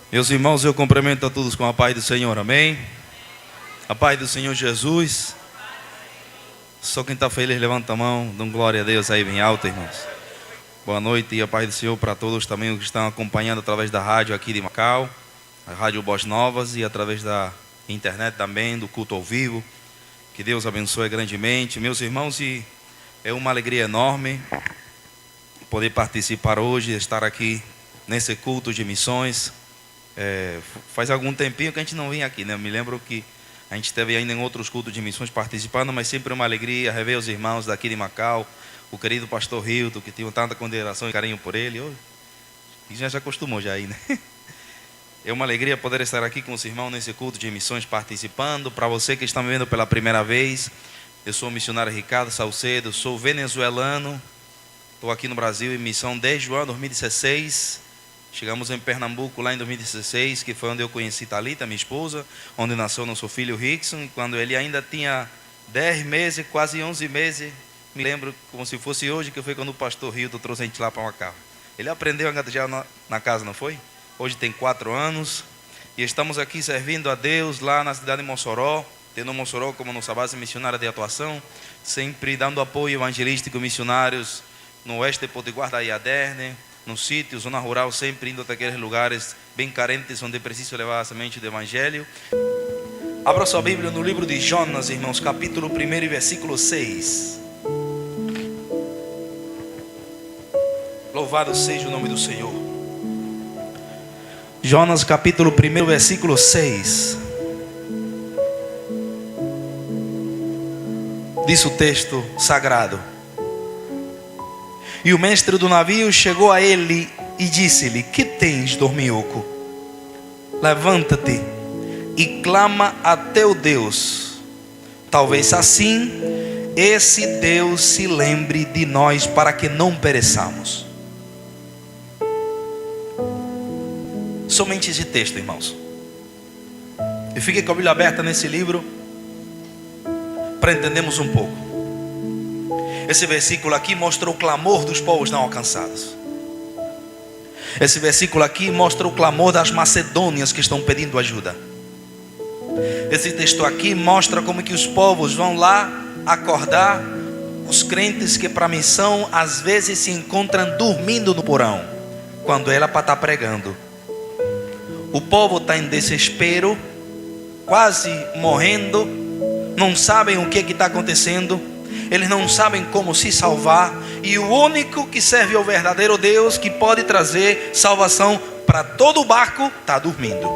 Meus irmãos, eu cumprimento a todos com a paz do Senhor, amém? A paz do Senhor Jesus. Só quem está feliz, levanta a mão, dão glória a Deus aí bem alto, irmãos. Boa noite e a paz do Senhor para todos também os que estão acompanhando através da rádio aqui de Macau, a Rádio Boas Novas, e através da internet também, do culto ao vivo. Que Deus abençoe grandemente. Meus irmãos, e é uma alegria enorme poder participar hoje, estar aqui nesse culto de missões. Faz algum tempinho que a gente não vem aqui, né? Eu me lembro que a gente esteve ainda em outros cultos de missões participando, mas sempre uma alegria rever os irmãos daqui de Macau, o querido pastor Hilton, que tinha tanta consideração e carinho por ele. E já acostumou já aí, né? É uma alegria poder estar aqui com os irmãos nesse culto de missões participando. Para você que está me vendo pela primeira vez, eu sou o missionário Ricardo Salcedo, sou venezuelano, estou aqui no Brasil em missão desde o ano 2016. Chegamos em Pernambuco lá em 2016, que foi onde eu conheci Thalita, minha esposa, onde nasceu nosso filho Rickson. E quando ele ainda tinha 10 meses, quase 11 meses, me lembro como se fosse hoje, que foi quando o pastor Hilton trouxe a gente lá para Macau. Ele aprendeu a gatejar na casa, não foi? Hoje tem 4 anos e estamos aqui servindo a Deus lá na cidade de Mossoró, tendo Mossoró como nossa base missionária de atuação, sempre dando apoio evangelístico missionários no oeste de Potiguar da Iaderne, no sítio, zona rural, sempre indo até aqueles lugares bem carentes onde é preciso levar a semente do Evangelho. Abra sua Bíblia no livro de Jonas, irmãos, capítulo 1 e versículo 6. Louvado seja o nome do Senhor. Jonas, capítulo 1, versículo 6. Diz o texto sagrado: E o mestre do navio chegou a ele e disse-lhe: Que tens, dorminhoco? Levanta-te e clama a teu Deus. Talvez assim esse Deus se lembre de nós para que não pereçamos. Somente esse texto, irmãos. E fique com a Bíblia aberta nesse livro para entendermos um pouco. Esse versículo aqui mostra o clamor dos povos não alcançados. Esse versículo aqui mostra o clamor das Macedônias que estão pedindo ajuda. Esse texto aqui mostra como que os povos vão lá acordar os crentes que para a missão às vezes se encontram dormindo no porão, quando ela para estar pregando. O povo está em desespero, quase morrendo, não sabem o que está acontecendo. Eles não sabem como se salvar. E o único que serve ao verdadeiro Deus, que pode trazer salvação para todo o barco, está dormindo.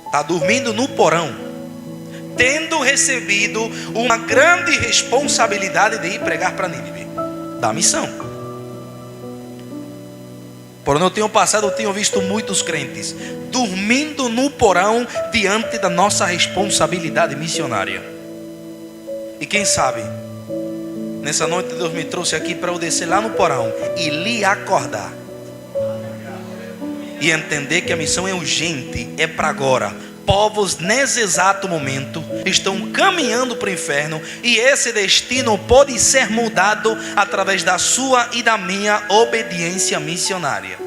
Está dormindo no porão, tendo recebido uma grande responsabilidade de ir pregar para Nínive, da missão. Por onde eu tenho visto muitos crentes dormindo no porão diante da nossa responsabilidade missionária. E quem sabe, nessa noite Deus me trouxe aqui para eu descer lá no porão e lhe acordar. E entender que a missão é urgente, é para agora. Povos nesse exato momento estão caminhando para o inferno, e esse destino pode ser mudado através da sua e da minha obediência missionária.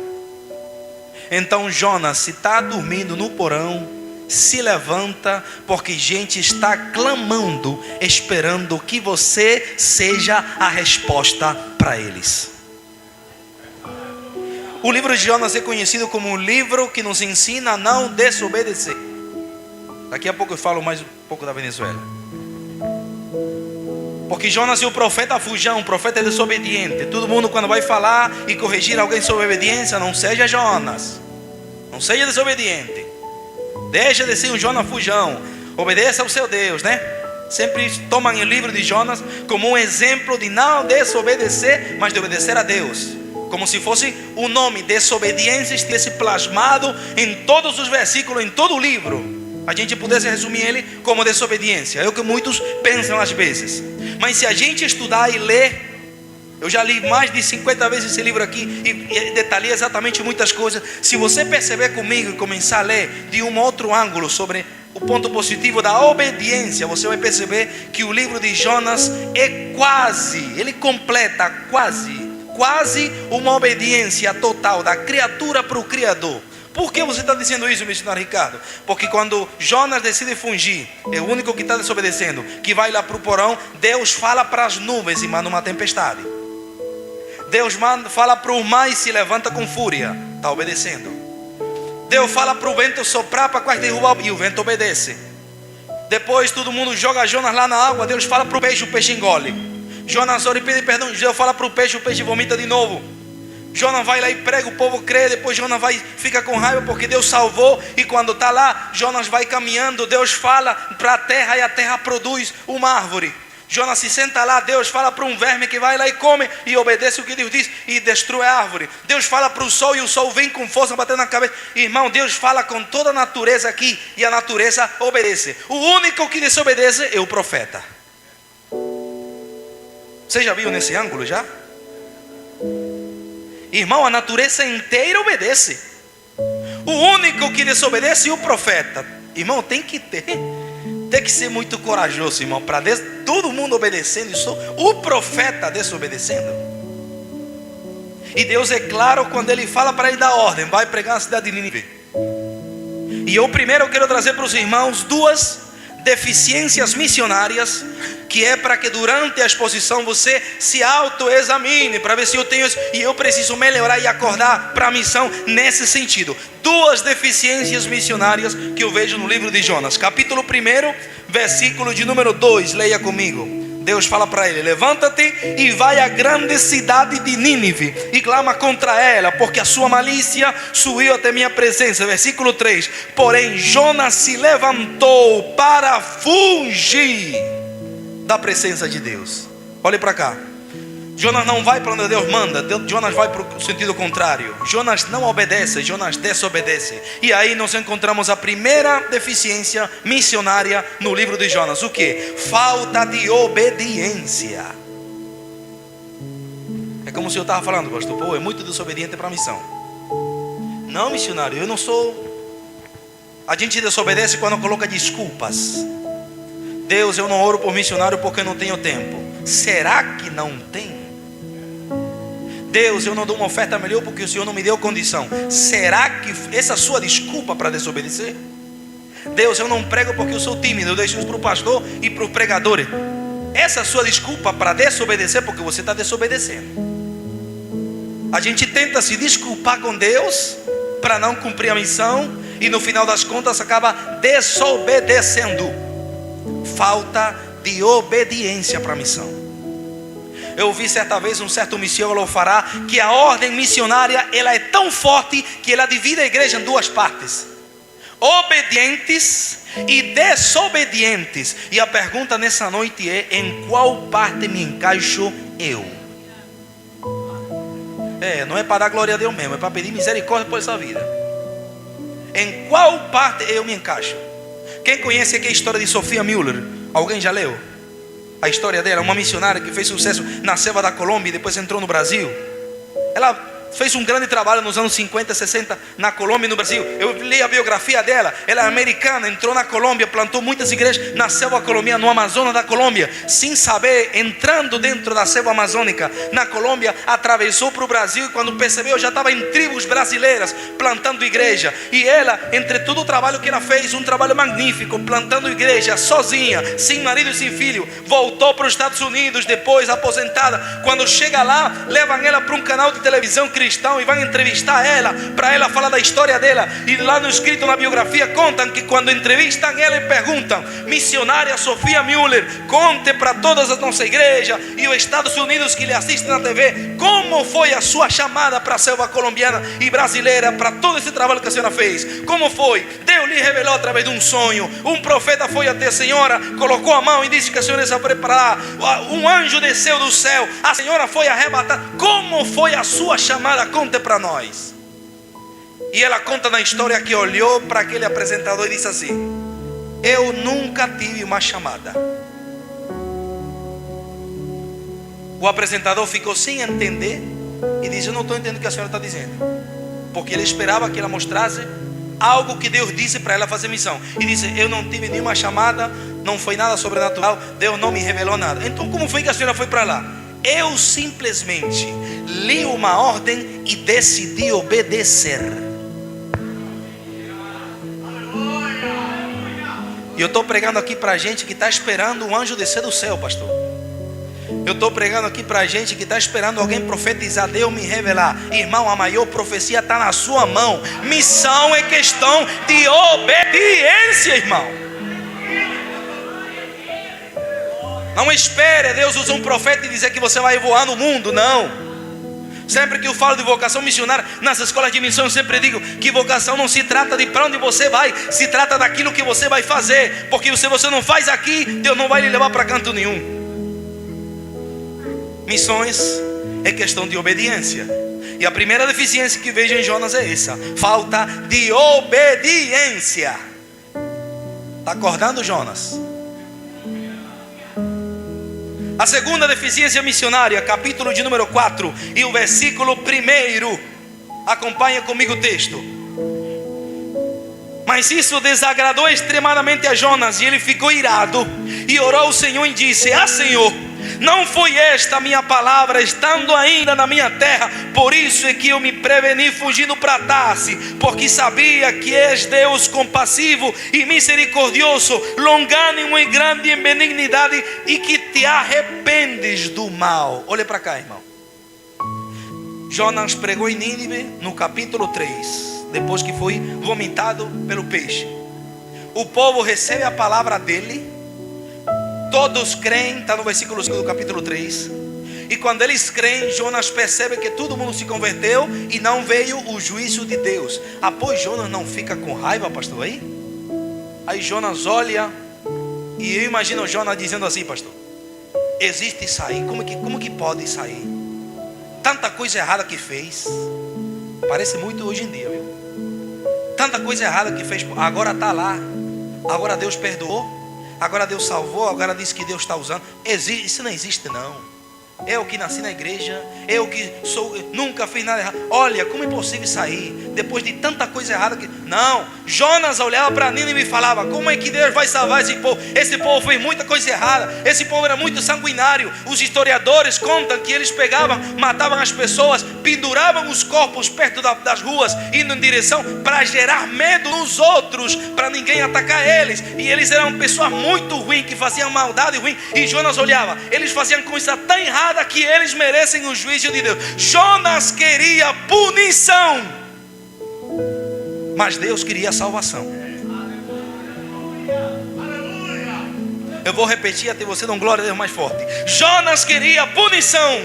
Então Jonas, se está dormindo no porão, se levanta, porque gente está clamando, esperando que você seja a resposta para eles. O livro de Jonas é conhecido como um livro que nos ensina a não desobedecer. Daqui a pouco eu falo mais um pouco da Venezuela. Porque Jonas é o profeta fujão, o profeta desobediente. Todo mundo quando vai falar e corrigir alguém sobre obediência, não seja Jonas, não seja desobediente, deixa de ser um Jonas fujão, obedeça ao seu Deus, né? Sempre tomam o livro de Jonas como um exemplo de não desobedecer, mas de obedecer a Deus. Como se fosse o nome desobediência estivesse plasmado em todos os versículos, em todo o livro. A gente pudesse resumir ele como desobediência. É o que muitos pensam às vezes. Mas se a gente estudar e ler, eu já li mais de 50 vezes esse livro aqui e detalhei exatamente muitas coisas. Se você perceber comigo e começar a ler de um outro ângulo sobre o ponto positivo da obediência, você vai perceber que o livro de Jonas é quase, ele completa quase quase uma obediência total da criatura para o Criador. Por que você está dizendo isso, missionário Ricardo? Porque quando Jonas decide fugir, é o único que está desobedecendo, que vai lá para o porão, Deus fala para as nuvens e manda uma tempestade. Deus fala para o mar e se levanta com fúria, está obedecendo. Deus fala para o vento soprar para quase derrubar e o vento obedece. Depois todo mundo joga Jonas lá na água, Deus fala para o peixe engole. Jonas ora e pede perdão, Deus fala para o peixe vomita de novo. Jonas vai lá e prega, o povo crê. Depois Jonas fica com raiva porque Deus salvou. E quando está lá, Jonas vai caminhando, Deus fala para a terra e a terra produz uma árvore. Jonas se senta lá, Deus fala para um verme que vai lá e come e obedece o que Deus diz e destrói a árvore. Deus fala para o sol e o sol vem com força batendo na cabeça. Irmão, Deus fala com toda a natureza aqui e a natureza obedece. O único que desobedece é o profeta. Você já viu nesse ângulo já? Irmão, a natureza inteira obedece. O único que desobedece é o profeta. Irmão, tem que ser muito corajoso, irmão, para todo mundo obedecendo, e só o profeta desobedecendo. E Deus é claro quando Ele fala para ele dar ordem: vai pregar na cidade de Nínive. E eu primeiro quero trazer para os irmãos duas deficiências missionárias, que é para que durante a exposição você se autoexamine, para ver se eu tenho isso, e eu preciso melhorar e acordar para a missão nesse sentido. Duas deficiências missionárias que eu vejo no livro de Jonas, capítulo 1, versículo de número 2, leia comigo. Deus fala para ele: levanta-te e vai à grande cidade de Nínive e clama contra ela, porque a sua malícia subiu até minha presença. Versículo 3: porém Jonas se levantou para fugir da presença de Deus. Olhe para cá. Jonas não vai para onde Deus manda, Jonas vai para o sentido contrário. Jonas não obedece, Jonas desobedece. E aí nós encontramos a primeira deficiência missionária no livro de Jonas. O que? Falta de obediência. É como se eu estava falando, pastor, pô, é muito desobediente para a missão. Não, missionário, eu não sou. A gente desobedece quando coloca desculpas. Deus, eu não oro por missionário porque não tenho tempo. Será que não tem? Deus, eu não dou uma oferta melhor porque o Senhor não me deu condição. Será que essa é a sua desculpa para desobedecer? Deus, eu não prego porque eu sou tímido, eu deixo isso para o pastor e para o pregador. Essa é a sua desculpa para desobedecer, porque você está desobedecendo. A gente tenta se desculpar com Deus para não cumprir a missão e no final das contas acaba desobedecendo. Falta de obediência para a missão. Eu ouvi certa vez um certo missiólogo falar que a ordem missionária ela é tão forte que ela divide a igreja em duas partes: obedientes e desobedientes. E a pergunta nessa noite é: em qual parte me encaixo eu? Não é para dar glória a Deus mesmo, é para pedir misericórdia por essa vida. Em qual parte eu me encaixo? Quem conhece aqui a história de Sophia Muller? Alguém já leu? A história dela, uma missionária que fez sucesso na selva da Colômbia e depois entrou no Brasil. Ela fez um grande trabalho nos anos 50, 60 na Colômbia e no Brasil. Eu li a biografia dela. Ela é americana, entrou na Colômbia, plantou muitas igrejas na selva colombiana, no Amazonas da Colômbia, sem saber, entrando dentro da selva amazônica na Colômbia, atravessou para o Brasil e quando percebeu já estava em tribos brasileiras plantando igreja. E ela, entre todo o trabalho que ela fez, um trabalho magnífico, plantando igreja sozinha, sem marido e sem filho, voltou para os Estados Unidos depois, aposentada. Quando chega lá, levam ela para um canal de televisão cristão e vão entrevistar ela, para ela falar da história dela. E lá no escrito na biografia contam que quando entrevistam ela e perguntam: missionária Sophia Muller, conte para todas as nossas igrejas e os Estados Unidos que lhe assistem na TV, como foi a sua chamada para a selva colombiana e brasileira, para todo esse trabalho que a senhora fez? Como foi? Deus lhe revelou através de um sonho, um profeta foi até a senhora, colocou a mão e disse que a senhora ia preparar, um anjo desceu do céu, a senhora foi arrebatada. Como foi a sua chamada? Conte para nós. E ela conta na história que olhou para aquele apresentador e disse assim: eu nunca tive uma chamada. O apresentador ficou sem entender e disse: eu não estou entendendo o que a senhora está dizendo, porque ele esperava que ela mostrasse algo que Deus disse para ela fazer missão. E disse: eu não tive nenhuma chamada, não foi nada sobrenatural, Deus não me revelou nada. Então como foi que a senhora foi para lá? Eu simplesmente li uma ordem e decidi obedecer. E eu estou pregando aqui para gente que está esperando um anjo descer do céu, pastor. Eu estou pregando aqui para gente que está esperando alguém profetizar, Deus me revelar. Irmão, a maior profecia está na sua mão. Missão é questão de obediência, irmão. Não espere Deus usar um profeta e dizer que você vai voar no mundo, não. Sempre que eu falo de vocação missionária nas escolas de missão, eu sempre digo que vocação não se trata de para onde você vai, se trata daquilo que você vai fazer. Porque se você não faz aqui, Deus não vai lhe levar para canto nenhum. Missões é questão de obediência. E a primeira deficiência que vejo em Jonas é essa: falta de obediência. Está acordando, Jonas? A segunda deficiência missionária, capítulo de número 4 e o versículo 1. Acompanha comigo o texto. Mas isso desagradou extremadamente a Jonas, e ele ficou irado e orou ao Senhor e disse: Senhor, não foi esta a minha palavra estando ainda na minha terra? Por isso é que eu me preveni fugindo para Tarse, porque sabia que és Deus compassivo e misericordioso, longânimo e grande em benignidade, e que te arrependes do mal. Olha para cá, irmão. Jonas pregou em Nínive no capítulo 3, depois que foi vomitado pelo peixe. O povo recebe a palavra dele. Todos creem, está no versículo 5 do capítulo 3. E quando eles creem, Jonas percebe que todo mundo se converteu e não veio o juízo de Deus. Após Jonas não fica com raiva, pastor, aí? Aí Jonas olha, e eu imagino Jonas dizendo assim: pastor, existe isso aí? Como que pode isso aí? Tanta coisa errada que fez. Parece muito hoje em dia, viu? Tanta coisa errada que fez, agora está lá. Agora Deus perdoou. Agora Deus salvou, agora diz que Deus está usando. Isso não existe, não. Eu que nasci na igreja, eu que nunca fiz nada errado. Olha, como é possível sair depois de tanta coisa errada que... Não, Jonas olhava para Nínive e falava: como é que Deus vai salvar esse povo? Esse povo fez muita coisa errada, esse povo era muito sanguinário. Os historiadores contam que eles pegavam, matavam as pessoas, penduravam os corpos perto das ruas, indo em direção para gerar medo nos outros, para ninguém atacar eles. E eles eram pessoas muito ruins, que faziam maldade ruim. E Jonas olhava, eles faziam coisa tão errada que eles merecem o juízo de Deus. Jonas queria punição, mas Deus queria salvação. Eu vou repetir até você dar um glória a Deus mais forte. Jonas queria punição,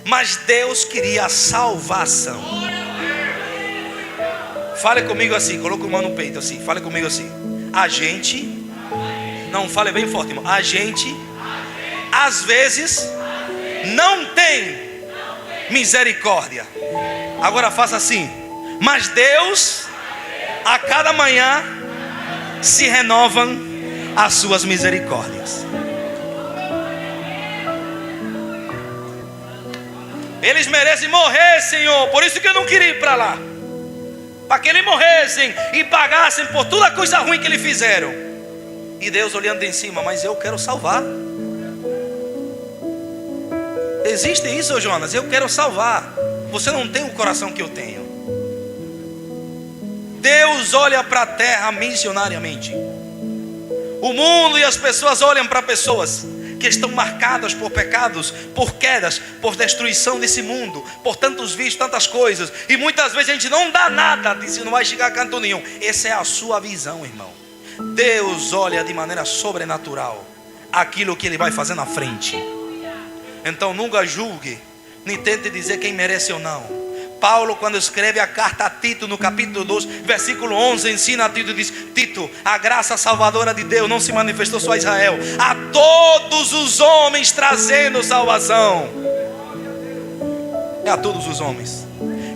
mas Deus queria salvação. Fale comigo assim, coloca a mão no peito assim, fale comigo assim: a gente, não, fale bem forte, irmão. A gente às vezes não tem misericórdia. Agora faça assim: mas Deus, a cada manhã se renovam as suas misericórdias. Eles merecem morrer, Senhor. Por isso que eu não queria ir para lá, para que eles morressem e pagassem por toda a coisa ruim que eles fizeram. E Deus olhando em cima: mas eu quero salvar. Existe isso, Jonas? Eu quero salvar. Você não tem o coração que eu tenho. Deus olha para a terra missionariamente. O mundo e as pessoas olham para pessoas que estão marcadas por pecados, por quedas, por destruição desse mundo, por tantos vícios, tantas coisas. E muitas vezes a gente não dá nada, diz que não vai chegar a canto nenhum. Essa é a sua visão, irmão. Deus olha de maneira sobrenatural aquilo que Ele vai fazer na frente. Então nunca julgue, nem tente dizer quem merece ou não. Paulo, quando escreve a carta a Tito, no capítulo 2, versículo 11, ensina a Tito, diz: Tito, a graça salvadora de Deus não se manifestou só a Israel, a todos os homens trazendo salvação. É a todos os homens.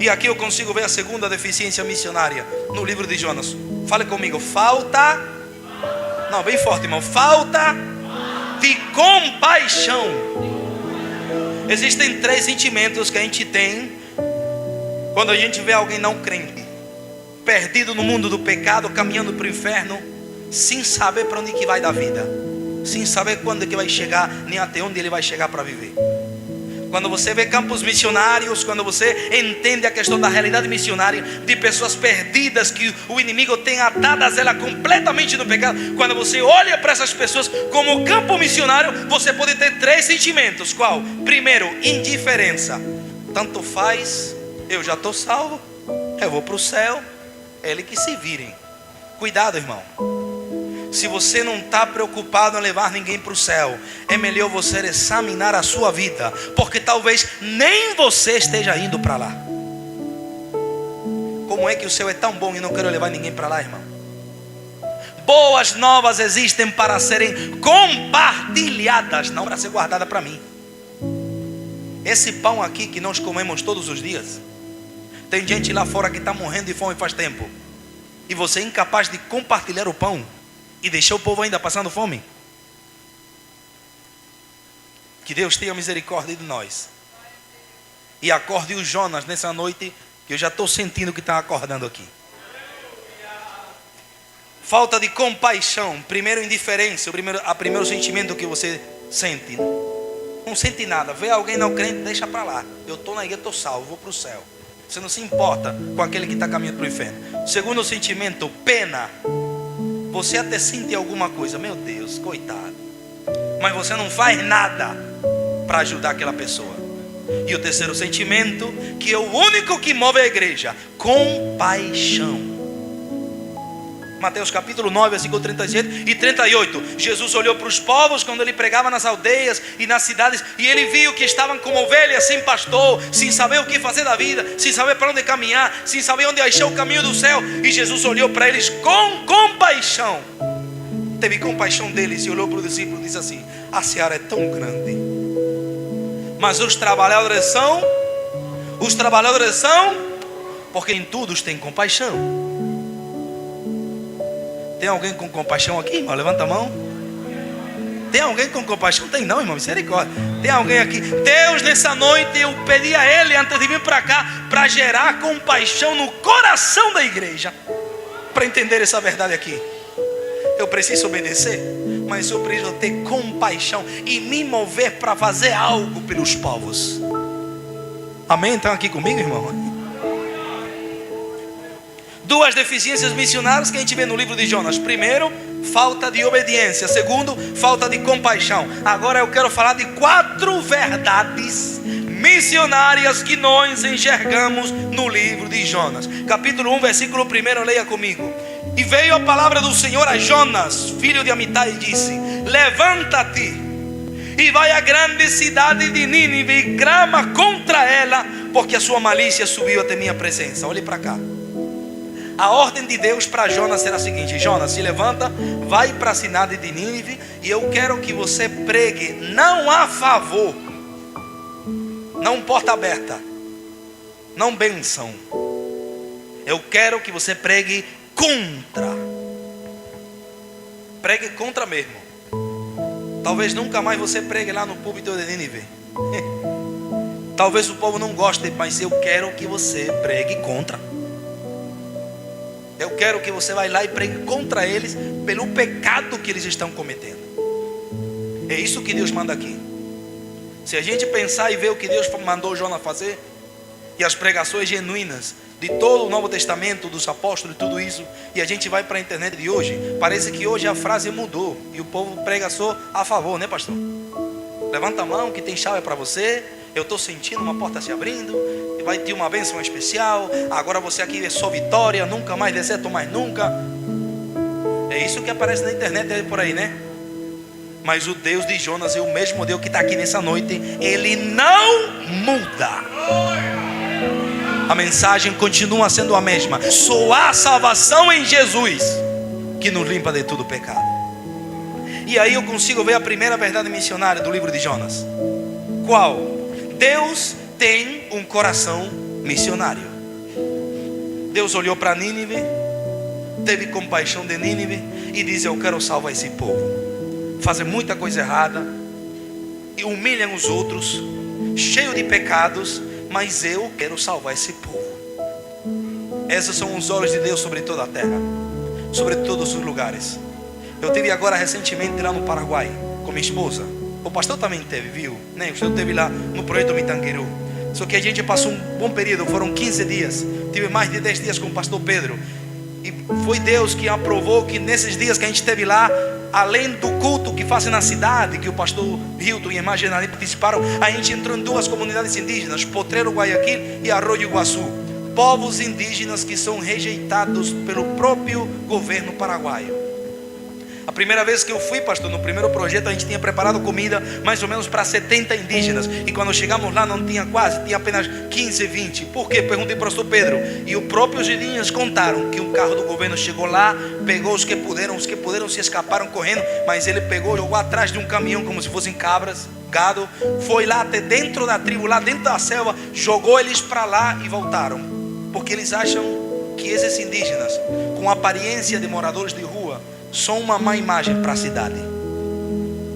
E aqui eu consigo ver a segunda deficiência missionária no livro de Jonas. Fale comigo: falta, não, bem forte, irmão, falta de compaixão. Existem 3 sentimentos que a gente tem quando a gente vê alguém não crente, perdido no mundo do pecado, caminhando para o inferno, sem saber para onde que vai da vida, sem saber quando que vai chegar, nem até onde ele vai chegar para viver. Quando você vê campos missionários, quando você entende a questão da realidade missionária, de pessoas perdidas que o inimigo tem atadas ela completamente no pecado, quando você olha para essas pessoas como campo missionário, você pode ter 3 sentimentos. Qual? Primeiro, indiferença. Tanto faz, eu já estou salvo, eu vou para o céu, ele que se virem. Cuidado, irmão. Se você não está preocupado em levar ninguém para o céu, é melhor você examinar a sua vida, porque talvez nem você esteja indo para lá. Como é que o céu é tão bom e não quero levar ninguém para lá, irmão? Boas novas existem para serem compartilhadas, não para ser guardada para mim. Esse pão aqui que nós comemos todos os dias, tem gente lá fora que está morrendo de fome faz tempo, e você é incapaz de compartilhar o pão e deixar o povo ainda passando fome. Que Deus tenha misericórdia de nós e acorde o Jonas nessa noite, que eu já estou sentindo que está acordando aqui. Falta de compaixão. Primeiro, indiferença. O primeiro sentimento que você sente. Não sente nada. Vê alguém não crente, deixa para lá. Eu estou na igreja, estou salvo, vou para o céu. Você não se importa com aquele que está caminhando para o inferno. Segundo sentimento, pena. Você até sente alguma coisa, meu Deus, coitado, mas você não faz nada para ajudar aquela pessoa. E o terceiro sentimento, que é o único que move a igreja, compaixão. Mateus capítulo 9, versículo 37 e 38. Jesus olhou para os povos quando ele pregava nas aldeias e nas cidades, e ele viu que estavam como ovelhas sem pastor, sem saber o que fazer da vida, sem saber para onde caminhar, sem saber onde achar o caminho do céu. E Jesus olhou para eles com compaixão, teve compaixão deles e olhou para o discípulo e disse assim: a seara é tão grande, mas os trabalhadores são, porque em todos tem compaixão. Tem alguém com compaixão aqui, irmão? Levanta a mão. Tem alguém com compaixão? Tem não, irmão, misericórdia. Tem alguém aqui? Deus, nessa noite eu pedi a Ele, antes de vir para cá, para gerar compaixão no coração da igreja, para entender essa verdade aqui. Eu preciso obedecer, mas eu preciso ter compaixão e me mover para fazer algo pelos povos. Amém? Estão aqui comigo, irmão? 2 deficiências missionárias que a gente vê no livro de Jonas. Primeiro, falta de obediência. Segundo, falta de compaixão. Agora eu quero falar de 4 verdades missionárias que nós enxergamos no livro de Jonas. Capítulo 1, versículo 1, leia comigo. E veio a palavra do Senhor a Jonas, filho de Amitai, e disse: levanta-te e vai à grande cidade de Nínive e clama contra ela, porque a sua malícia subiu até minha presença. Olhe para cá. A ordem de Deus para Jonas era a seguinte: Jonas, se levanta, vai para a cidade de Nínive, e eu quero que você pregue não a favor, não porta aberta, não bênção. Eu quero que você pregue contra. Pregue contra mesmo. Talvez nunca mais você pregue lá no púlpito de Nínive. Talvez o povo não goste, mas eu quero que você pregue contra. Eu quero que você vá lá e pregue contra eles pelo pecado que eles estão cometendo. É isso que Deus manda aqui. Se a gente pensar e ver o que Deus mandou Jonas fazer, e as pregações genuínas de todo o Novo Testamento, dos apóstolos e tudo isso, e a gente vai para a internet de hoje, parece que hoje a frase mudou e o povo prega só a favor, né, pastor? Levanta a mão que tem chave para você. Eu estou sentindo uma porta se abrindo, vai ter uma bênção especial. Agora você aqui é só vitória, nunca mais deserto, mais nunca. É isso que aparece na internet aí por aí, né? Mas o Deus de Jonas é o mesmo Deus que está aqui nessa noite. Ele não muda. A mensagem continua sendo a mesma. Só há salvação em Jesus, que nos limpa de todo pecado. E aí eu consigo ver a primeira verdade missionária do livro de Jonas. Qual? Deus tem um coração missionário. Deus olhou para Nínive, teve compaixão de Nínive e disse: eu quero salvar esse povo. Fazem muita coisa errada e humilham os outros, cheio de pecados, mas eu quero salvar esse povo. Esses são os olhos de Deus sobre toda a terra, sobre todos os lugares. Eu estive agora recentemente lá no Paraguai com minha esposa. O pastor também teve, viu? Né? O pastor teve lá no projeto Mitangueru. Só que a gente passou um bom período, foram 15 dias. Tive mais de 10 dias com o pastor Pedro. E foi Deus que aprovou que nesses dias que a gente esteve lá, além do culto que fazem na cidade, que o pastor Hilton e a irmã Genali participaram, a gente entrou em 2 comunidades indígenas, Potrero, Guayaquil e Arroyo Iguaçu. Povos indígenas que são rejeitados pelo próprio governo paraguaio. A primeira vez que eu fui, pastor, no primeiro projeto, a gente tinha preparado comida mais ou menos para 70 indígenas. E quando chegamos lá não tinha quase, tinha apenas 15, 20. Por quê? Perguntei para o pastor Pedro. E os próprios indígenas contaram que um carro do governo chegou lá, pegou os que puderam se escaparam correndo. Mas ele pegou, jogou atrás de um caminhão como se fossem cabras, gado. Foi lá até dentro da tribo, lá dentro da selva, jogou eles para lá e voltaram. Porque eles acham que esses indígenas, com aparência de moradores de rua, são uma má imagem para a cidade.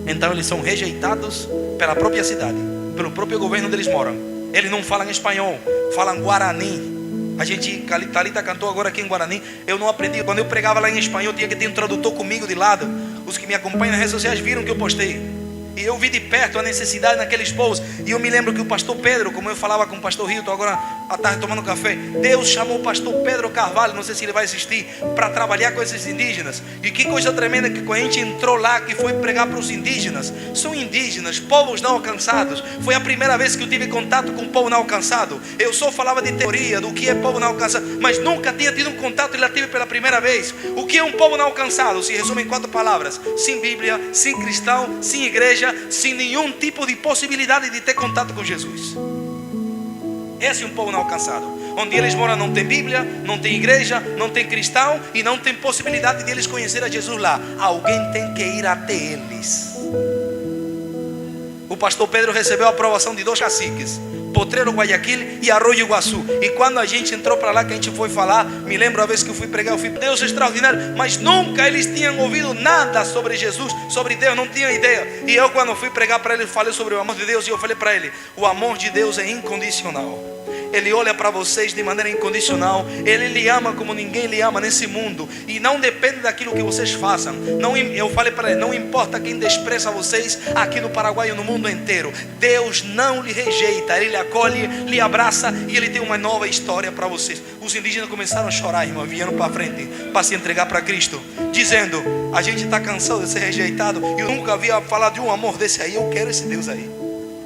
Então eles são rejeitados pela própria cidade, pelo próprio governo onde eles moram. Eles não falam espanhol, falam guarani. A gente, Thalita cantou agora aqui em Guarani. Eu não aprendi, quando eu pregava lá em espanhol tinha que ter um tradutor comigo de lado. Os que me acompanham nas redes sociais viram que eu postei. E eu vi de perto a necessidade naqueles povos. E eu me lembro que o pastor Pedro, como eu falava com o pastor Hilton agora à tarde tomando café, Deus chamou o pastor Pedro Carvalho, não sei se ele vai assistir, para trabalhar com esses indígenas. E que coisa tremenda que quando a gente entrou lá, que foi pregar para os indígenas. São indígenas, povos não alcançados. Foi a primeira vez que eu tive contato com o povo não alcançado. Eu só falava de teoria, do que é povo não alcançado, mas nunca tinha tido um contato e lá tive pela primeira vez. O que é um povo não alcançado? Se resume em 4 palavras: sem Bíblia, sem cristão, sem igreja, sem nenhum tipo de possibilidade de ter contato com Jesus. Esse é um povo não alcançado. Onde eles moram não tem Bíblia, não tem igreja, não tem cristão e não tem possibilidade de eles conhecer a Jesus lá. Alguém tem que ir até eles. O pastor Pedro recebeu a aprovação de 2 caciques, Potrero, Guayaquil e Arroyo Iguaçu. E quando a gente entrou para lá, que a gente foi falar, me lembro a vez que eu fui pregar, eu fui Deus extraordinário, mas nunca eles tinham ouvido nada sobre Jesus, sobre Deus, não tinham ideia. E eu, quando fui pregar para ele, falei sobre o amor de Deus. E eu falei para ele: o amor de Deus é incondicional. Ele olha para vocês de maneira incondicional. Ele lhe ama como ninguém lhe ama nesse mundo. E não depende daquilo que vocês façam. Eu falei para ele: não importa quem despreza vocês aqui no Paraguai ou no mundo inteiro, Deus não lhe rejeita. Ele lhe acolhe, lhe abraça e ele tem uma nova história para vocês. Os indígenas começaram a chorar, irmão. Vieram para frente para se entregar para Cristo, dizendo: a gente está cansado de ser rejeitado. Eu nunca havia falado de um amor desse aí. Eu quero esse Deus aí.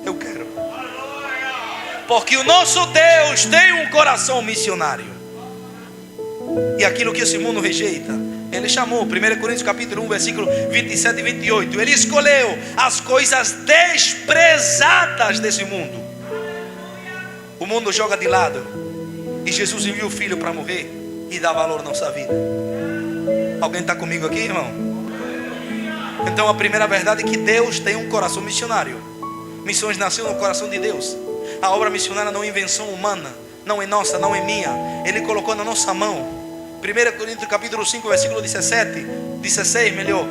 Eu quero. Porque o nosso Deus tem um coração missionário. E aquilo que esse mundo rejeita, Ele chamou, 1 Coríntios capítulo 1, versículo 27 e 28. Ele escolheu as coisas desprezadas desse mundo. O mundo joga de lado. E Jesus enviou o Filho para morrer e dar valor à nossa vida. Alguém está comigo aqui, irmão? Então a primeira verdade é que Deus tem um coração missionário. Missões nasceu no coração de Deus. A obra missionária não é invenção humana, não é nossa, não é minha. Ele colocou na nossa mão. 1 Coríntios capítulo 5, versículo 16 melhor,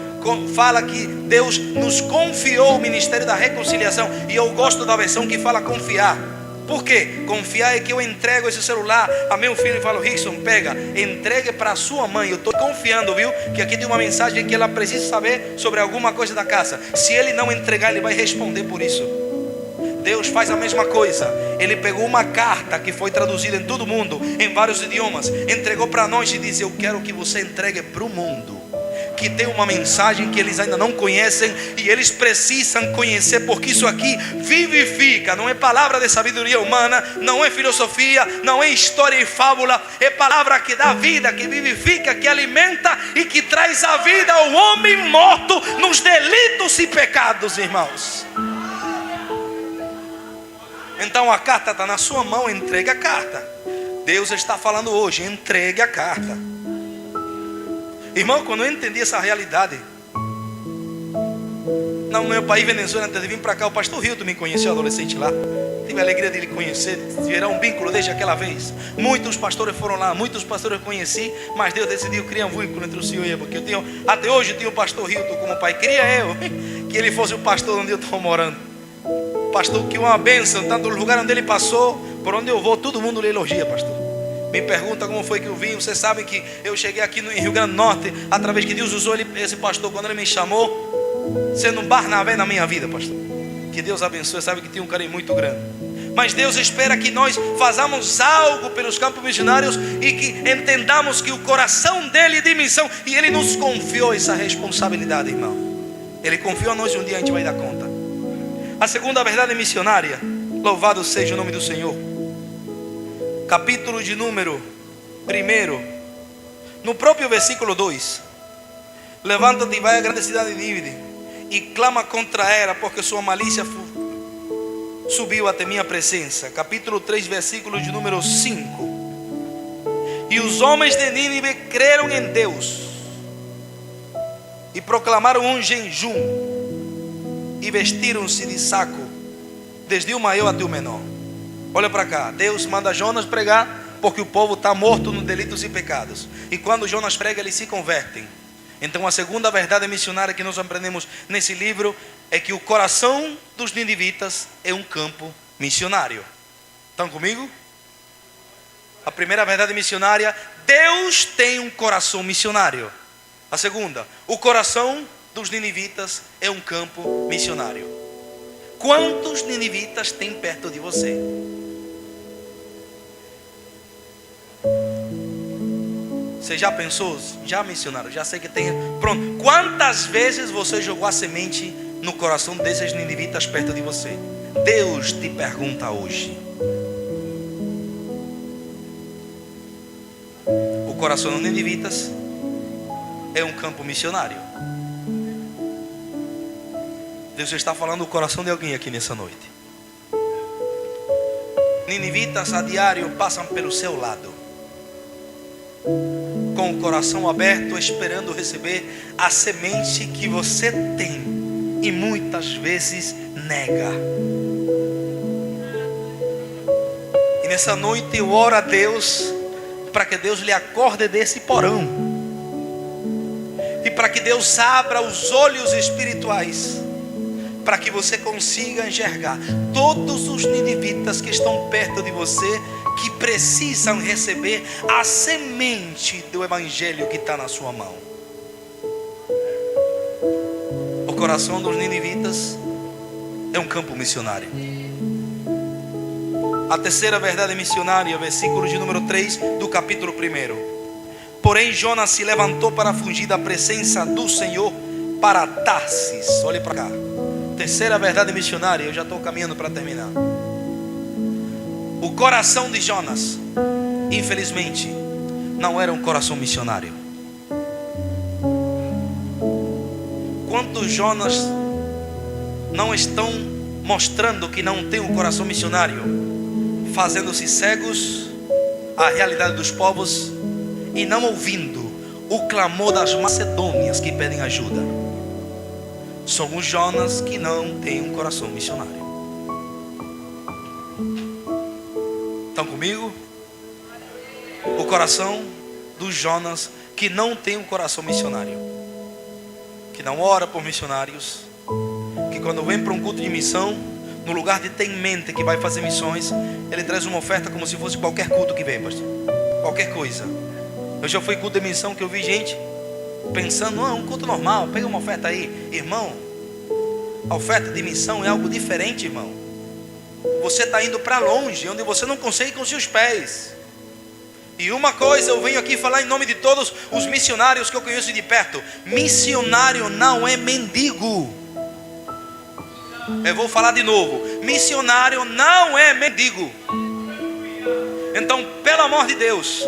fala que Deus nos confiou o ministério da reconciliação. E eu gosto da versão que fala confiar. Por quê? Confiar é que eu entrego esse celular a meu filho e falo: Rickson, pega, entregue para sua mãe. Eu estou confiando, viu? Que aqui tem uma mensagem que ela precisa saber sobre alguma coisa da casa. Se ele não entregar, ele vai responder por isso. Deus faz a mesma coisa. Ele pegou uma carta que foi traduzida em todo o mundo, em vários idiomas, entregou para nós e disse: eu quero que você entregue para o mundo, que tem uma mensagem que eles ainda não conhecem e eles precisam conhecer, porque isso aqui vivifica. Não é palavra de sabedoria humana, não é filosofia, não é história e fábula. É palavra que dá vida, que vivifica, que alimenta e que traz a vida ao homem morto nos delitos e pecados, irmãos. Então a carta está na sua mão, entregue a carta. Deus está falando hoje: entregue a carta. Irmão, quando eu entendi essa realidade, no meu país, Venezuela, antes de vir para cá, o pastor Hilton me conheceu, adolescente lá. Tive a alegria de lhe conhecer, de virar um vínculo desde aquela vez. Muitos pastores foram lá, muitos pastores eu conheci, mas Deus decidiu criar um vínculo entre o senhor e eu, porque até hoje eu tinha o pastor Hilton como pai. Queria eu que ele fosse o pastor onde eu estou morando. Pastor, que uma bênção, tanto no lugar onde ele passou, por onde eu vou, todo mundo lhe elogia, pastor. Me pergunta como foi que eu vim. Vocês sabem que eu cheguei aqui em Rio Grande do Norte através que Deus usou esse pastor quando ele me chamou. sendo um Barnabé na minha vida, pastor. Que Deus abençoe, sabe que tem um carinho muito grande. Mas Deus espera que nós façamos algo pelos campos missionários e que entendamos que o coração dele é de missão, e ele nos confiou essa responsabilidade, irmão. Ele confiou a nós e um dia a gente vai dar conta. A segunda verdade missionária, louvado seja o nome do Senhor. Capítulo de número 1, no próprio versículo 2: levanta-te e vai à grande cidade de Nínive e clama contra ela, porque sua malícia subiu até minha presença. Capítulo 3, versículo de número 5: e os homens de Nínive creram em Deus e proclamaram um jejum e vestiram-se de saco, desde o maior até o menor. Olha para cá, Deus manda Jonas pregar, porque o povo está morto nos delitos e pecados, e quando Jonas prega, eles se convertem. Então a segunda verdade missionária que nós aprendemos nesse livro é que o coração dos ninivitas é um campo missionário. Estão comigo? A primeira verdade missionária: Deus tem um coração missionário. A segunda: o coração dos ninivitas é um campo missionário. Quantos ninivitas tem perto de você? Você já pensou? Já missionário? Já sei que tem. Pronto. Quantas vezes você jogou a semente no coração desses ninivitas perto de você? Deus te pergunta hoje. O coração dos ninivitas é um campo missionário. Deus está falando do coração de alguém aqui nessa noite. Ninivitas a diário passam pelo seu lado, com o coração aberto, esperando receber a semente que você tem, e muitas vezes nega. E nessa noite eu oro a Deus para que Deus lhe acorde desse porão, e para que Deus abra os olhos espirituais, para que você consiga enxergar todos os ninivitas que estão perto de você, que precisam receber a semente do evangelho que está na sua mão. O coração dos ninivitas é um campo missionário. A terceira verdade missionária, versículo de número 3 do capítulo 1: porém Jonas se levantou para fugir da presença do Senhor para Tarsis. Olhe para cá. Terceira verdade missionária, eu já estou caminhando para terminar. O coração de Jonas, infelizmente, não era um coração missionário. Quantos Jonas não estão mostrando que não tem um coração missionário, fazendo-se cegos à realidade dos povos e não ouvindo o clamor das macedônias que pedem ajuda? Somos Jonas que não tem um coração missionário. Estão comigo? O coração dos Jonas que não tem um coração missionário, que não ora por missionários, que quando vem para um culto de missão, no lugar de ter em mente que vai fazer missões, ele traz uma oferta como se fosse qualquer culto que vem, pastor. Qualquer coisa. Eu já fui culto de missão que eu vi gente pensando, não, é um culto normal, pega uma oferta aí. Irmão, a oferta de missão é algo diferente, irmão. Você está indo para longe, onde você não consegue com seus pés. E uma coisa eu venho aqui falar em nome de todos os missionários que eu conheço de perto: missionário não é mendigo. Eu vou falar de novo: missionário não é mendigo. Então, pelo amor de Deus,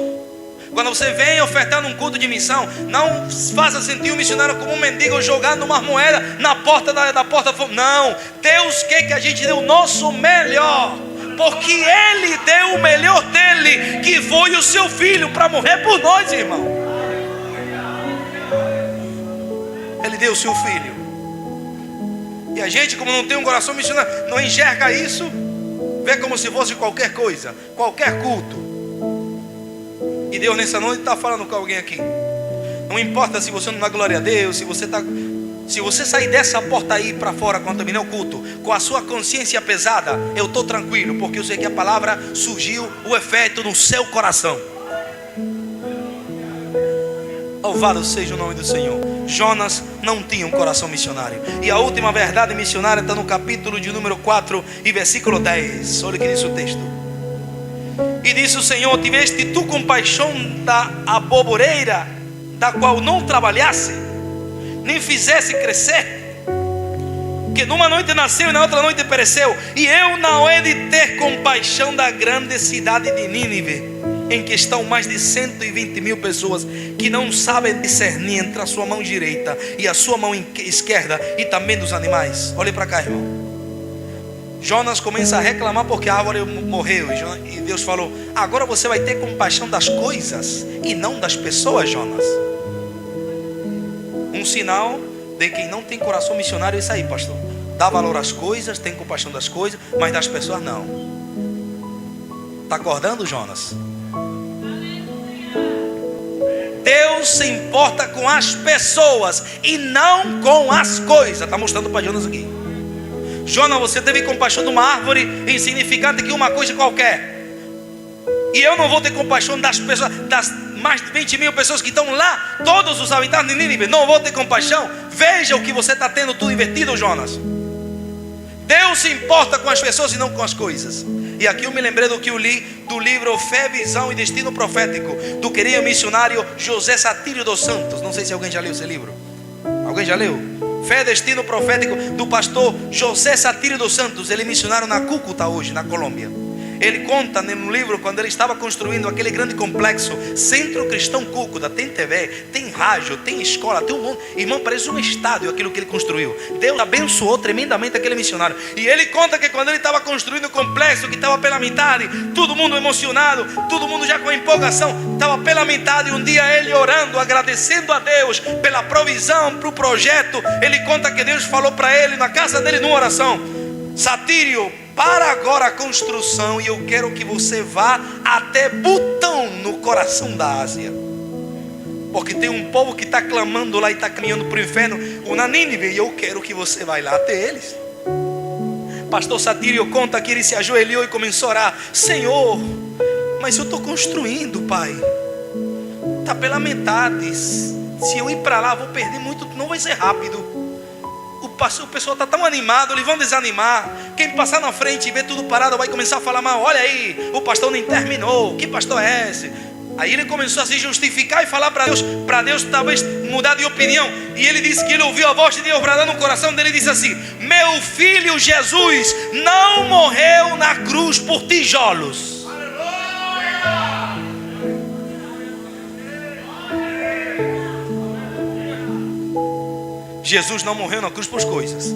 quando você vem ofertar num culto de missão, não faça sentir o missionário como um mendigo jogando uma moeda na porta da porta. Não, Deus quer que a gente dê o nosso melhor, porque Ele deu o melhor dele, que foi o seu filho, para morrer por nós, irmão. Ele deu o seu filho. E a gente, como não tem um coração missionário, não enxerga isso, vê como se fosse qualquer coisa, qualquer culto. E Deus nessa noite está falando com alguém aqui. Não importa se você não dá glória a Deus, se você sair dessa porta aí para fora quando terminar o culto, com a sua consciência pesada, eu estou tranquilo, porque eu sei que a palavra surgiu, o efeito no seu coração. Louvado seja o nome do Senhor. Jonas não tinha um coração missionário. E a última verdade missionária está no capítulo de número 4 e versículo 10. Olha o que diz o texto. E disse o Senhor: tiveste tu compaixão da aboboreira, da qual não trabalhasse, nem fizesse crescer, que numa noite nasceu e na outra noite pereceu. E eu não hei de ter compaixão da grande cidade de Nínive, em que estão mais de 120.000 pessoas que não sabem discernir entre a sua mão direita e a sua mão esquerda, e também dos animais. Olhe para cá, irmão. Jonas começa a reclamar porque a árvore morreu, e Deus falou: agora você vai ter compaixão das coisas e não das pessoas, Jonas. Um sinal de quem não tem coração missionário é isso aí, pastor. Dá valor às coisas, tem compaixão das coisas, mas das pessoas não. Está acordando, Jonas? Deus se importa com as pessoas e não com as coisas. Está mostrando para Jonas aqui. Jonas, você teve compaixão de uma árvore insignificante, que uma coisa qualquer. E eu não vou ter compaixão das pessoas, das mais de 20.000 pessoas que estão lá, todos os habitantes de Nínive. Não vou ter compaixão. Veja o que você está tendo tudo invertido, Jonas. Deus se importa com as pessoas e não com as coisas. E aqui eu me lembrei do que eu li do livro Fé, Visão e Destino Profético, do querido missionário José Satírio dos Santos. Não sei se alguém já leu esse livro. Alguém já leu? Fé, Destino Profético, do pastor José Satírio dos Santos. Ele é missionário na Cúcuta hoje, na Colômbia. Ele conta no livro quando ele estava construindo aquele grande complexo Centro Cristão Cúcuta. Tem TV, tem rádio, tem escola, tem um mundo. Irmão, parece um estádio aquilo que ele construiu. Deus abençoou tremendamente aquele missionário. E ele conta que quando ele estava construindo o complexo, que estava pela metade, todo mundo emocionado, todo mundo já com empolgação, estava pela metade. E um dia ele orando, agradecendo a Deus pela provisão para o projeto, ele conta que Deus falou para ele na casa dele numa oração: Satírio, para agora a construção, e eu quero que você vá até Butão, no coração da Ásia, porque tem um povo que está clamando lá e está caminhando para o inferno, o Nínive, e eu quero que você vá lá até eles. Pastor Satírio conta que ele se ajoelhou e começou a orar: Senhor, mas eu estou construindo, Pai, está pela metade, se eu ir para lá vou perder muito, não vai ser rápido. O pessoal está tão animado, eles vão desanimar. Quem passar na frente e ver tudo parado vai começar a falar mal: olha aí, o pastor nem terminou, que pastor é esse? Aí ele começou a se justificar e falar para Deus talvez mudar de opinião. E ele disse que ele ouviu a voz de Deus bradando no coração dele e disse assim: meu filho Jesus não morreu na cruz por tijolos. Jesus não morreu na cruz por coisas,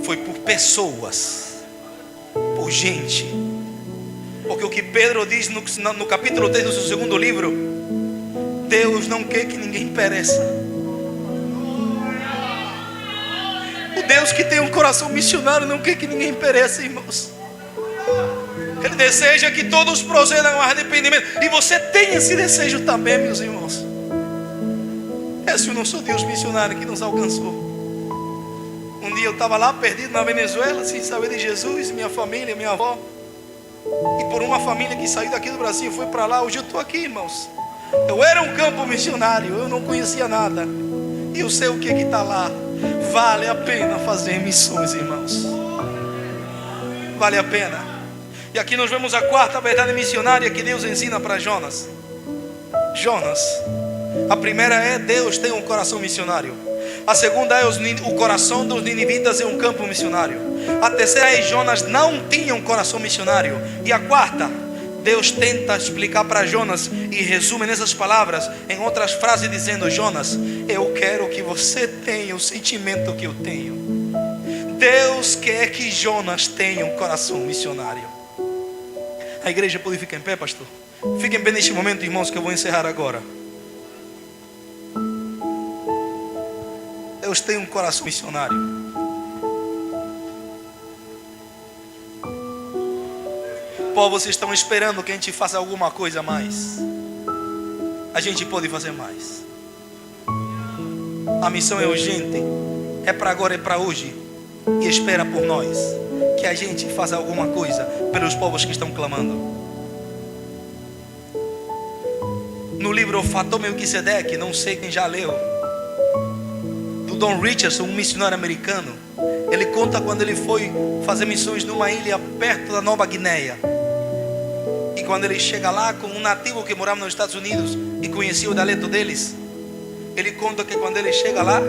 foi por pessoas, por gente. Porque o que Pedro diz no capítulo 3 do seu segundo livro: Deus não quer que ninguém pereça. O Deus que tem um coração missionário não quer que ninguém pereça, irmãos. Ele deseja que todos procedam ao arrependimento. E você tem esse desejo também, meus irmãos. Esse é o nosso Deus missionário que nos alcançou. Um dia eu estava lá perdido na Venezuela, sem saber de Jesus, minha família, minha avó. E por uma família que saiu daqui do Brasil, foi para lá. Hoje eu estou aqui, irmãos. Eu era um campo missionário, eu não conhecia nada. E eu sei o que está lá. Vale a pena fazer missões, irmãos. Vale a pena. E aqui nós vemos a quarta verdade missionária que Deus ensina para Jonas. Jonas. A primeira é: Deus tem um coração missionário. A segunda é: o coração dos ninivitas é um campo missionário. A terceira é: Jonas não tinha um coração missionário. E a quarta, Deus tenta explicar para Jonas e resume nessas palavras, em outras frases, dizendo: Jonas, eu quero que você tenha o sentimento que eu tenho. Deus quer que Jonas tenha um coração missionário. A igreja pode ficar em pé, pastor? Fiquem bem neste momento, irmãos, que eu vou encerrar agora. Deus tem um coração missionário. Pô, vocês estão esperando que a gente faça alguma coisa a mais. A gente pode fazer mais. A missão é urgente. É para agora, é para hoje. E espera por nós que a gente faça alguma coisa pelos povos que estão clamando. no livro Fator Melquisedeque, não sei quem já leu, do Don Richardson, um missionário americano. Ele conta quando ele foi fazer missões numa ilha perto da Nova Guiné. E quando ele chega lá com um nativo que morava nos Estados Unidos e conhecia o dialeto deles, ele conta que quando ele chega lá,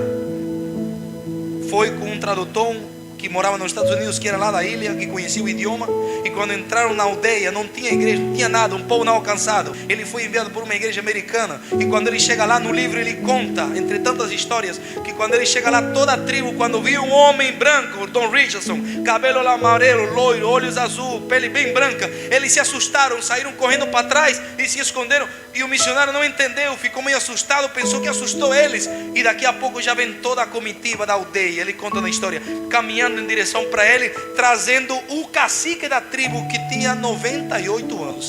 foi com um tradutor que morava nos Estados Unidos, que era lá da ilha, que conhecia o idioma. E quando entraram na aldeia, não tinha igreja, não tinha nada, um povo não alcançado. Ele foi enviado por uma igreja americana. E quando ele chega lá no livro, ele conta, entre tantas histórias, que quando ele chega lá, toda a tribo, quando viu um homem branco, o Don Richardson, cabelo amarelo, loiro, olhos azul, pele bem branca, eles se assustaram, saíram correndo para trás e se esconderam. E o missionário não entendeu, ficou meio assustado, pensou que assustou eles. E daqui a pouco já vem toda a comitiva da aldeia. Ele conta na história, caminhando em direção para ele, trazendo o cacique da tribo, que tinha 98 anos.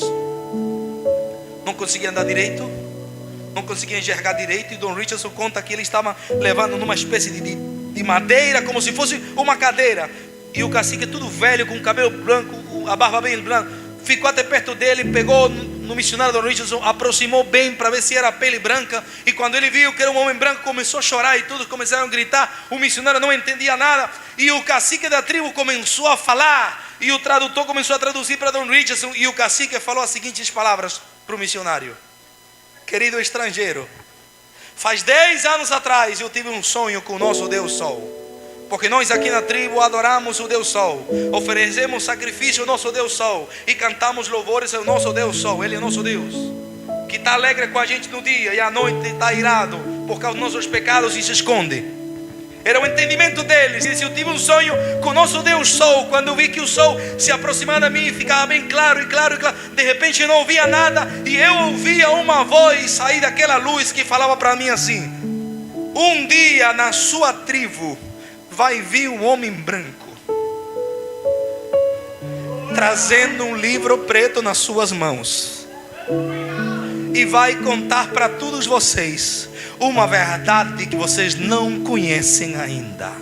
Não conseguia andar direito, não conseguia enxergar direito. E Don Richardson conta que ele estava levando numa espécie de madeira, como se fosse uma cadeira. E o cacique, tudo velho, com o cabelo branco, a barba bem branca, ficou até perto dele, pegou no missionário Don Richardson, aproximou bem para ver se era pele branca. E quando ele viu que era um homem branco, começou a chorar e todos começaram a gritar. O missionário não entendia nada. E o cacique da tribo começou a falar. E o tradutor começou a traduzir para Don Richardson. E o cacique falou as seguintes palavras para o missionário: querido estrangeiro, faz 10 anos atrás eu tive um sonho com o nosso Deus Sol. Porque nós aqui na tribo adoramos o Deus Sol, oferecemos sacrifício ao nosso Deus Sol e cantamos louvores ao nosso Deus Sol. Ele é nosso Deus, que está alegre com a gente no dia e à noite está irado por causa dos nossos pecados e se esconde. Era o entendimento deles. Ele disse: eu tive um sonho com o nosso Deus Sol. Quando eu vi que o Sol se aproximava de mim, ficava bem claro e claro e claro. De repente eu não ouvia nada e eu ouvia uma voz sair daquela luz que falava para mim assim: um dia na sua tribo vai vir um homem branco, trazendo um livro preto nas suas mãos, e vai contar para todos vocês uma verdade que vocês não conhecem ainda.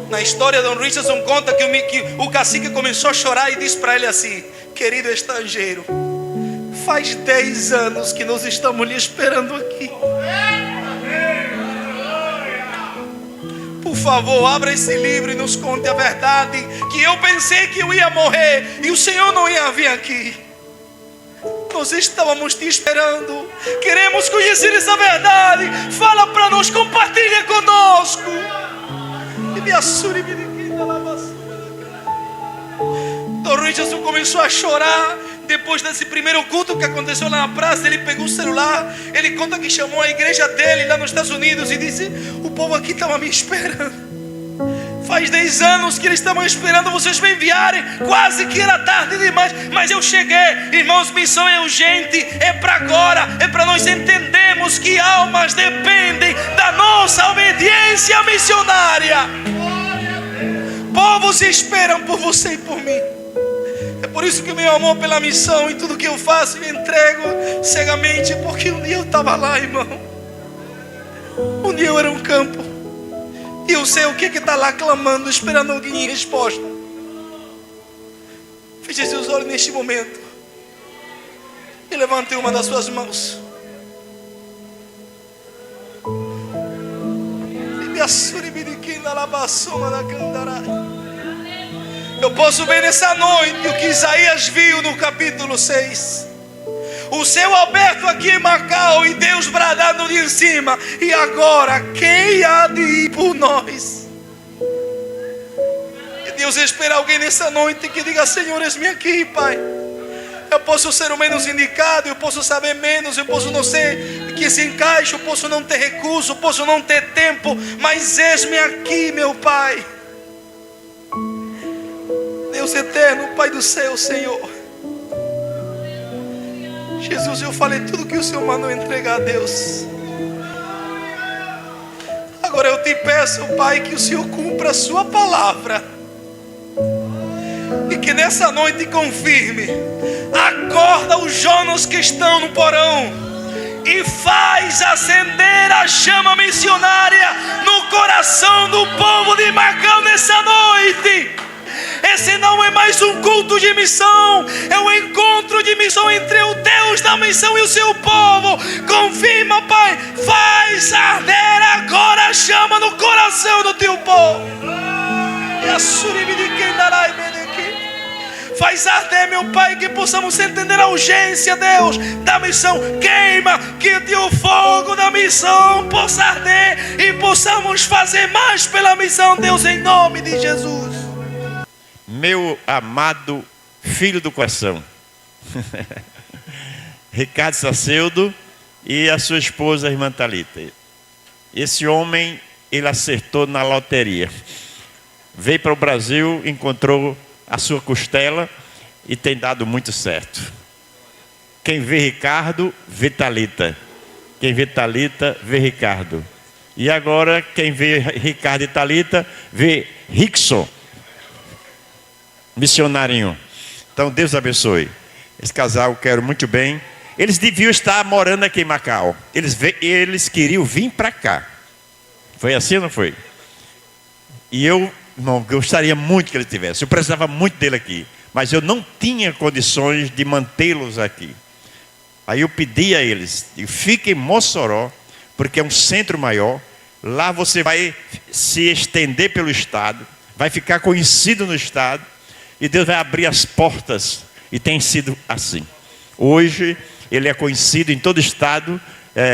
Na história, Don Richardson conta que o cacique começou a chorar e disse para ele assim: querido estrangeiro, faz 10 anos que nós estamos lhe esperando aqui. Por favor, abra esse livro e nos conte a verdade, que eu pensei que eu ia morrer e o Senhor não ia vir aqui. Nós estávamos te esperando, queremos conhecer essa verdade. Fala para nós, compartilha conosco. Don Richardson começou a chorar. Depois desse primeiro culto que aconteceu lá na praça, ele pegou o celular. Ele conta que chamou a igreja dele lá nos Estados Unidos e disse: o povo aqui estava me esperando. Faz 10 anos que eles estavam esperando vocês me enviarem. Quase que era tarde demais, mas eu cheguei. Irmãos, missão é urgente, é para agora. É para nós entendermos que almas dependem da nossa obediência missionária. Povos esperam por você e por mim. É por isso que meu amor pela missão e tudo que eu faço me entrego cegamente. Porque um dia eu estava lá, irmão. Um dia eu era um campo. E eu sei o que está lá clamando, esperando alguém em resposta. Feche seus olhos neste momento e levante uma das suas mãos. Eu posso ver nessa noite o que Isaías viu no capítulo 6. O céu aberto aqui em Macau e Deus bradando de em cima. E agora, quem há de ir por nós? E Deus espera alguém nessa noite que diga: Senhor, eis-me aqui, Pai. Eu posso ser o menos indicado, eu posso saber menos, eu posso não ser que se encaixe, eu posso não ter recurso, eu posso não ter tempo, mas eis-me aqui, meu Pai. Deus eterno, Pai do céu, Senhor. Jesus, eu falei tudo que o Senhor mandou entregar a Deus. Agora eu te peço, Pai, que o Senhor cumpra a sua palavra. E que nessa noite confirme. Acorda os Jonas que estão no porão e faz acender a chama missionária no coração do povo de Macau nessa noite. Esse não é mais um culto de missão, é um encontro de missão entre o Deus deles da missão e o seu povo. Confirma, Pai. Faz arder agora a chama no coração do teu povo. Faz arder, meu Pai, que possamos entender a urgência, Deus, da missão. Queima, que o teu fogo da missão possa arder e possamos fazer mais pela missão, Deus, em nome de Jesus. Meu amado filho do coração, Ricardo Sacildo e a sua esposa, a irmã Thalita. Esse homem, ele acertou na loteria. Veio para o Brasil, encontrou a sua costela e tem dado muito certo. Quem vê Ricardo, vê Thalita. Quem vê Thalita, vê Ricardo. E agora, quem vê Ricardo e Thalita, vê Rickson, missionário. Então, Deus abençoe. Esse casal eu quero muito bem. Eles deviam estar morando aqui em Macau. Eles queriam vir para cá. Foi assim ou não foi? E eu não gostaria muito que ele tivesse. Eu precisava muito dele aqui, mas eu não tinha condições de mantê-los aqui. Aí eu pedi a eles: fiquem em Mossoró, porque é um centro maior. Lá você vai se estender pelo estado, vai ficar conhecido no estado, e Deus vai abrir as portas. E tem sido assim. Hoje ele é conhecido em todo o estado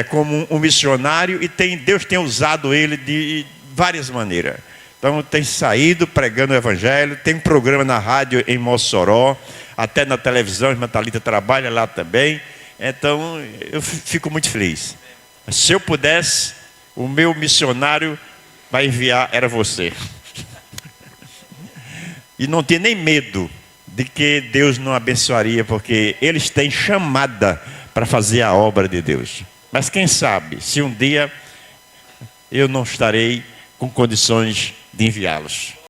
como um missionário, e Deus tem usado ele de várias maneiras. Então tem saído pregando o evangelho, tem um programa na rádio em Mossoró, até na televisão, a irmã Thalita trabalha lá também. Então eu fico muito feliz. Se eu pudesse, o meu missionário vai enviar, era você. E não tem nem medo de que Deus não abençoaria, porque eles têm chamada para fazer a obra de Deus. Mas quem sabe, se um dia eu não estarei com condições de enviá-los.